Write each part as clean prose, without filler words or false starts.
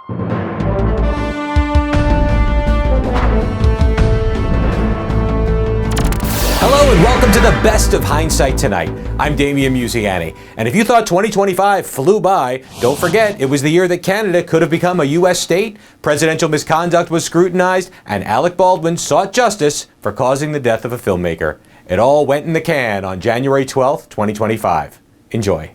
Hello and welcome to the best of Hindsight tonight. I'm Damian Muziani, and if you thought 2025 flew by, don't forget it was the year that Canada could have become a U.S. state, presidential misconduct was scrutinized, and Alec Baldwin sought justice for causing the death of a filmmaker. It all went in the can on January 12th, 2025. Enjoy.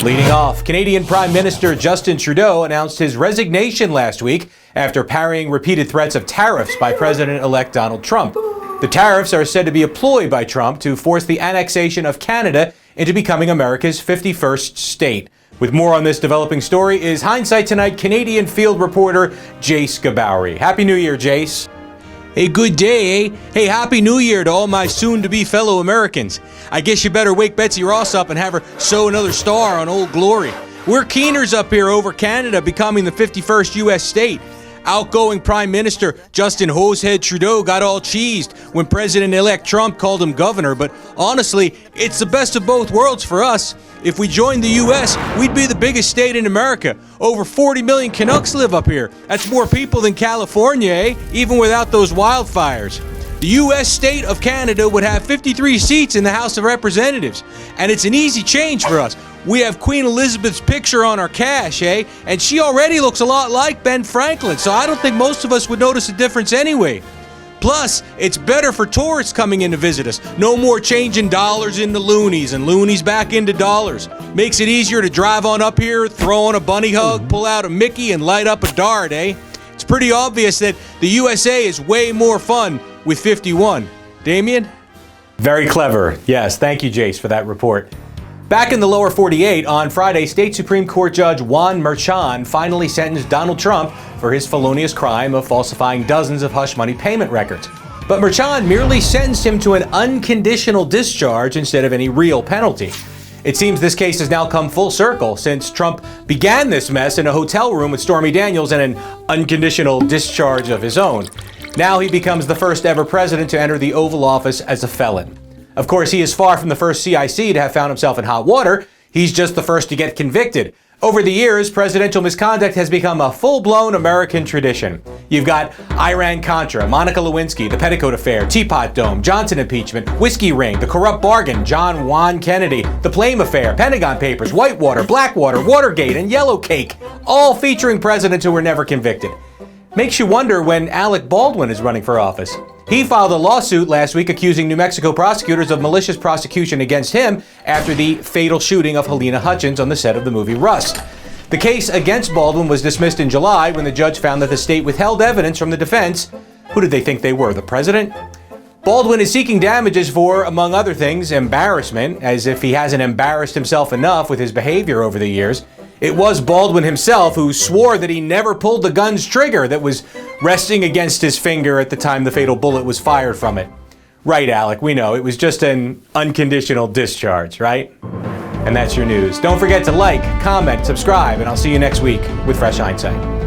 Leading off, Canadian Prime Minister Justin Trudeau announced his resignation last week after parrying repeated threats of tariffs by President-elect Donald Trump. The tariffs are said to be a ploy by Trump to force the annexation of Canada into becoming America's 51st state. With more on this developing story is Hindsight Tonight Canadian field reporter Jace Gabowry. Happy New Year, Jace. Hey, good day, eh? Hey, Happy New Year to all my soon-to-be fellow Americans. I guess you better wake Betsy Ross up and have her sew another star on Old Glory. We're keeners up here over Canada becoming the 51st U.S. state. Outgoing Prime Minister Justin Hosehead Trudeau got all cheesed when President-elect Trump called him governor, but honestly, it's the best of both worlds for us. If we joined the U.S., we'd be the biggest state in America. Over 40 million Canucks live up here. That's more people than California, eh? Even without those wildfires. The U.S. state of Canada would have 53 seats in the House of Representatives, and it's an easy change for us. We have Queen Elizabeth's picture on our cash, eh? And she already looks a lot like Ben Franklin, so I don't think most of us would notice a difference anyway. Plus, it's better for tourists coming in to visit us. No more changing dollars into loonies and loonies back into dollars. Makes it easier to drive on up here, throw on a bunny hug, pull out a Mickey, and light up a dart, eh? It's pretty obvious that the USA is way more fun with 51. Damien? Very clever. Yes, thank you, Jace, for that report. Back in the lower 48, on Friday, State Supreme Court Judge Juan Merchan finally sentenced Donald Trump for his felonious crime of falsifying dozens of hush money payment records. But Merchan merely sentenced him to an unconditional discharge instead of any real penalty. It seems this case has now come full circle since Trump began this mess in a hotel room with Stormy Daniels and an unconditional discharge of his own. Now he becomes the first ever president to enter the Oval Office as a felon. Of course, he is far from the first CIC to have found himself in hot water. He's just the first to get convicted. Over the years, presidential misconduct has become a full-blown American tradition. You've got Iran-Contra, Monica Lewinsky, the Petticoat Affair, Teapot Dome, Johnson impeachment, Whiskey Ring, the corrupt bargain, John Juan Kennedy, the Plame Affair, Pentagon Papers, Whitewater, Blackwater, Watergate, and Yellow Cake, all featuring presidents who were never convicted. Makes you wonder when Alec Baldwin is running for office. He filed a lawsuit last week accusing New Mexico prosecutors of malicious prosecution against him after the fatal shooting of Helena Hutchins on the set of the movie Rust. The case against Baldwin was dismissed in July when the judge found that the state withheld evidence from the defense. Who did they think they were, the president? Baldwin is seeking damages for, among other things, embarrassment, as if he hasn't embarrassed himself enough with his behavior over the years. It was Baldwin himself who swore that he never pulled the gun's trigger that was resting against his finger at the time the fatal bullet was fired from it. Right, Alec, we know. It was just an unconditional discharge, right? And that's your news. Don't forget to like, comment, subscribe, and I'll see you next week with Fresh Hindsight.